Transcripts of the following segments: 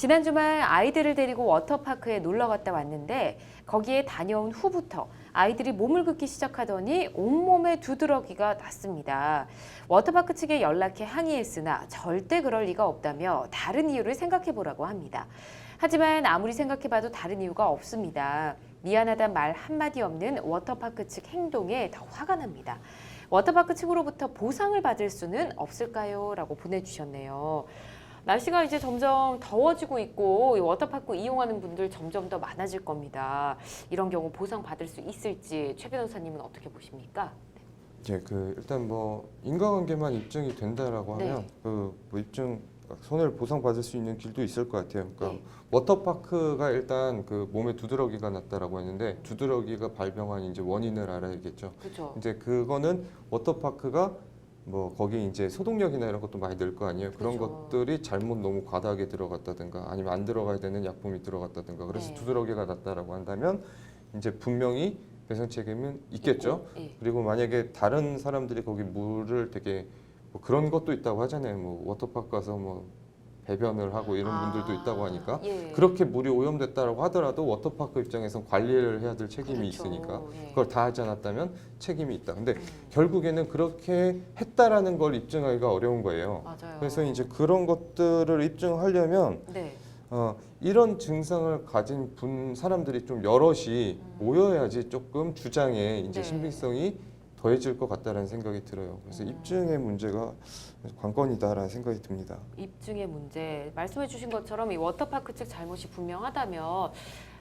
지난 주말 아이들을 데리고 워터파크에 놀러 갔다 왔는데 거기에 다녀온 후부터 아이들이 몸을 긁기 시작하더니 온몸에 두드러기가 났습니다. 워터파크 측에 연락해 항의했으나 절대 그럴 리가 없다며 다른 이유를 생각해 보라고 합니다. 하지만 아무리 생각해봐도 다른 이유가 없습니다. 미안하단 말 한마디 없는 워터파크 측 행동에 더 화가 납니다. 워터파크 측으로부터 보상을 받을 수는 없을까요? 라고 보내주셨네요. 날씨가 이제 점점 더워지고 있고 이 워터파크 이용하는 분들 점점 더 많아질 겁니다. 이런 경우 보상 받을 수 있을지 최 변호사님은 어떻게 보십니까? 예, 일단 인과관계만 입증이 된다라고 하면 입증 손해를 보상받을 수 있는 길도 있을 것 같아요. 그러니까 워터파크가 일단 몸에 두드러기가 났다라고 했는데 두드러기가 발병한 이제 원인을 알아야겠죠. 그렇죠. 이제 그거는 워터파크가 거기 이제 소독약이나 이런 것도 많이 넣을 거 아니에요. 그런 그렇죠. 것들이 잘못 너무 과다하게 들어갔다든가 아니면 안 들어가야 되는 약품이 들어갔다든가 그래서 두드러기가 났다라고 한다면 이제 분명히 배상 책임은 있겠죠. 그리고 만약에 다른 사람들이 거기 물을 되게 그런 것도 있다고 하잖아요. 워터파크 가서 배변을 하고 이런 분들도 있다고 하니까 그렇게 물이 오염됐다고 하더라도 워터파크 입장에선 관리를 해야 될 책임이 있으니까 그걸 다 하지 않았다면 책임이 있다. 근데 결국에는 그렇게 했다라는 걸 입증하기가 어려운 거예요. 맞아요. 그래서 이제 그런 것들을 입증하려면 이런 증상을 가진 사람들이 좀 여럿이 모여야지 조금 주장에 이제 신빙성이 더해질 것 같다라는 생각이 들어요. 그래서 입증의 문제가 관건이다라는 생각이 듭니다. 입증의 문제. 말씀해 주신 것처럼 이 워터파크 측 잘못이 분명하다면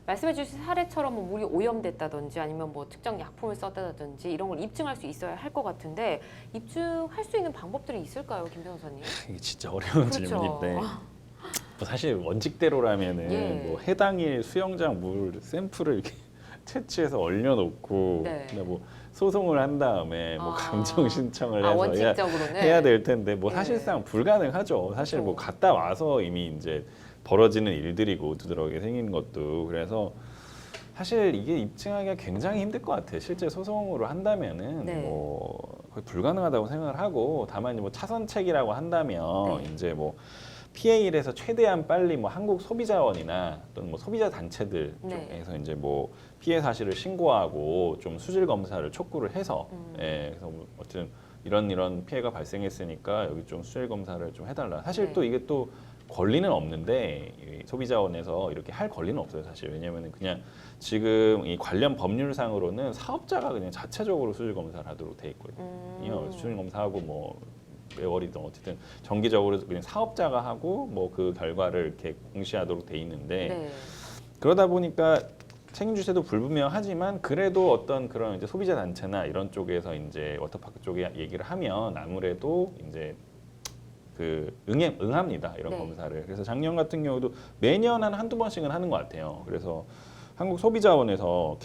말씀해 주신 사례처럼 물이 오염됐다든지 아니면 특정 약품을 썼다든지 이런 걸 입증할 수 있어야 할 것 같은데 입증할 수 있는 방법들이 있을까요, 김 변호사님? 이게 진짜 어려운 질문인데 사실 원칙대로라면은 해당일 수영장 물 샘플을 이렇게 채취해서 얼려놓고 소송을 한 다음에 감정 신청을 해서 해야 될 텐데 사실상 불가능하죠. 사실 갔다 와서 이미 이제 벌어지는 일들이고 두드러기게 생기는 것도 그래서 사실 이게 입증하기가 굉장히 힘들 것 같아요. 실제 소송으로 한다면은 거의 불가능하다고 생각을 하고 다만 차선책이라고 한다면 이제 PA에서 최대한 빨리 한국 소비자원이나 또는 소비자 단체들 쪽에서 이제 피해 사실을 신고하고 좀 수질 검사를 촉구를 해서 그래서 어쨌든 이런 피해가 발생했으니까 여기 좀 수질 검사를 좀 해달라. 사실 또 이게 또 권리는 없는데 이 소비자원에서 이렇게 할 권리는 없어요. 사실 왜냐하면 그냥 지금 이 관련 법률상으로는 사업자가 그냥 자체적으로 수질 검사를 하도록 돼 있거든요. 수질 검사하고 매월이든 어쨌든 정기적으로 그냥 사업자가 하고 그 결과를 이렇게 공시하도록 돼 있는데 그러다 보니까 책임주체도 불분명하지만 그래도 어떤 그런 이제 소비자 단체나 이런 쪽에서 이제 워터파크 쪽에 얘기를 하면 아무래도 이제 응합니다 이런 검사를. 그래서 작년 같은 경우도 매년 한두 번씩은 하는 것 같아요. 그래서 한국 소비자원에서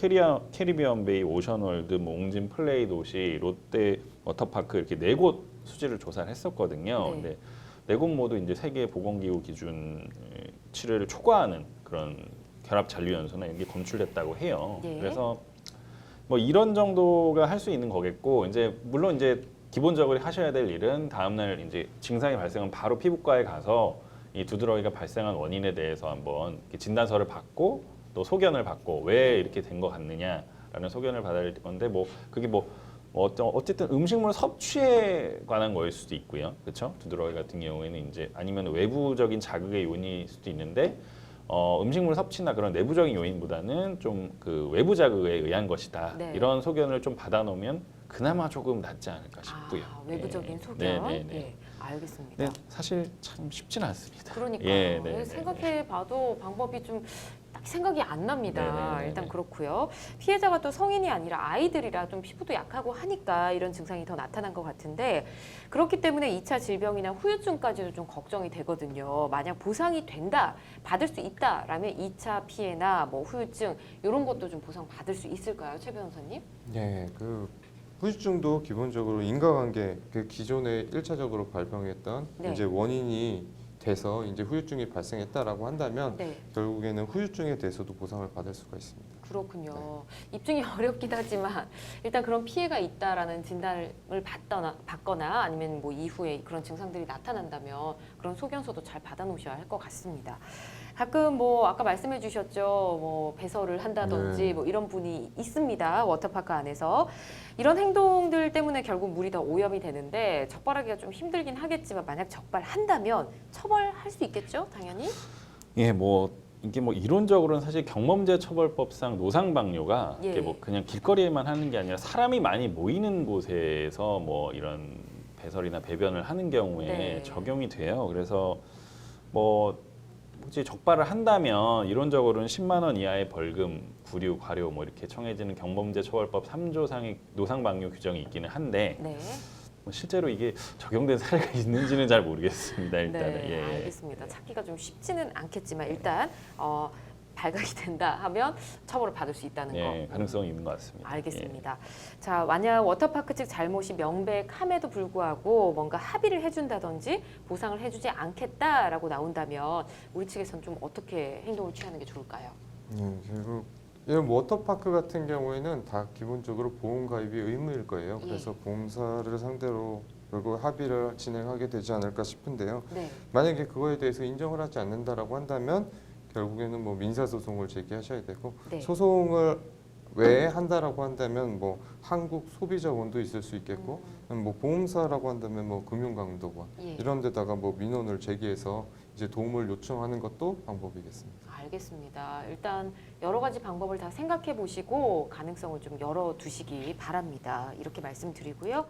캐리비안 베이, 오션월드, 옹진 플레이 도시, 롯데 워터파크 이렇게 4곳 수질을 조사를 했었거든요. 근데 4곳 모두 이제 세계 보건기구 기준 치료를 초과하는 그런 결합 잔류 연소나 이런 게 검출됐다고 해요. 그래서 이런 정도가 할 수 있는 거겠고 이제 물론 이제 기본적으로 하셔야 될 일은 다음날 이제 증상이 발생하면 바로 피부과에 가서 이 두드러기가 발생한 원인에 대해서 한번 진단서를 받고 또 소견을 받고 왜 이렇게 된 것 같느냐라는 소견을 받을 건데 그게 어쨌든 음식물 섭취에 관한 거일 수도 있고요, 그렇죠? 두드러기 같은 경우에는 이제 아니면 외부적인 자극의 요인일 수도 있는데 음식물 섭취나 그런 내부적인 요인보다는 좀 외부 자극에 의한 것이다. 이런 소견을 좀 받아놓으면 그나마 조금 낫지 않을까 싶고요. 외부적인 소견. 알겠습니다. 사실 참 쉽지는 않습니다. 그러니까요. 생각해봐도 방법이 좀 딱 생각이 안 납니다. 일단 그렇고요. 피해자가 또 성인이 아니라 아이들이라 좀 피부도 약하고 하니까 이런 증상이 더 나타난 것 같은데 그렇기 때문에 2차 질병이나 후유증까지도 좀 걱정이 되거든요. 만약 보상이 된다, 받을 수 있다라면 2차 피해나 후유증 이런 것도 좀 보상 받을 수 있을까요, 최 변호사님? 네, 후유증도 기본적으로 인과관계 기존에 1차적으로 발병했던 이제 원인이 돼서 이제 후유증이 발생했다라고 한다면 네. 결국에는 후유증에 대해서도 보상을 받을 수가 있습니다. 그렇군요. 입증이 어렵긴 하지만 일단 그런 피해가 있다라는 진단을 받거나 아니면 뭐 이후에 그런 증상들이 나타난다면 그런 소견서도 잘 받아놓으셔야 할 것 같습니다. 가끔 뭐 아까 말씀해 주셨죠. 뭐 배설을 한다든지 네. 뭐 이런 분이 있습니다. 워터파크 안에서. 이런 행동들 때문에 결국 물이 더 오염이 되는데 적발하기가 좀 힘들긴 하겠지만 만약 적발한다면 처벌할 수 있겠죠? 당연히. 예, 뭐 이게 뭐 이론적으로는 사실 경범죄 처벌법상 노상방뇨가 예. 이게 뭐 그냥 길거리에만 하는 게 아니라 사람이 많이 모이는 곳에서 뭐 이런 배설이나 배변을 하는 경우에 네. 적용이 돼요. 그래서 뭐 혹시 적발을 한다면 이론적으로는 10만 원 이하의 벌금, 구류, 과료 뭐 이렇게 청해지는 경범죄 처벌법 3조상의 노상방뇨 규정이 있기는 한데 네. 뭐 실제로 이게 적용된 사례가 있는지는 잘 모르겠습니다. 일단은 네, 예. 알겠습니다. 찾기가 좀 쉽지는 않겠지만 일단 발각이 된다 하면 처벌을 받을 수 있다는 예, 거. 가능성이 있는 것 같습니다. 알겠습니다. 자, 만약 워터파크 측 잘못이 명백함에도 불구하고 뭔가 합의를 해준다든지 보상을 해주지 않겠다라고 나온다면 우리 측에서는 좀 어떻게 행동을 취하는 게 좋을까요? 결국 이런 워터파크 같은 경우에는 다 기본적으로 보험 가입이 의무일 거예요. 예. 그래서 보험사를 상대로 결국 합의를 진행하게 되지 않을까 싶은데요. 네. 만약에 그거에 대해서 인정을 하지 않는다라고 한다면 결국에는 뭐 민사소송을 제기하셔야 되고 네. 소송을 왜 한다라고 한다면 뭐 한국 소비자원도 있을 수 있겠고 뭐 보험사라고 한다면 뭐 금융감독원 예. 이런 데다가 뭐 민원을 제기해서 이제 도움을 요청하는 것도 방법이겠습니다. 알겠습니다. 일단 여러 가지 방법을 다 생각해 보시고 가능성을 좀 열어두시기 바랍니다. 이렇게 말씀드리고요.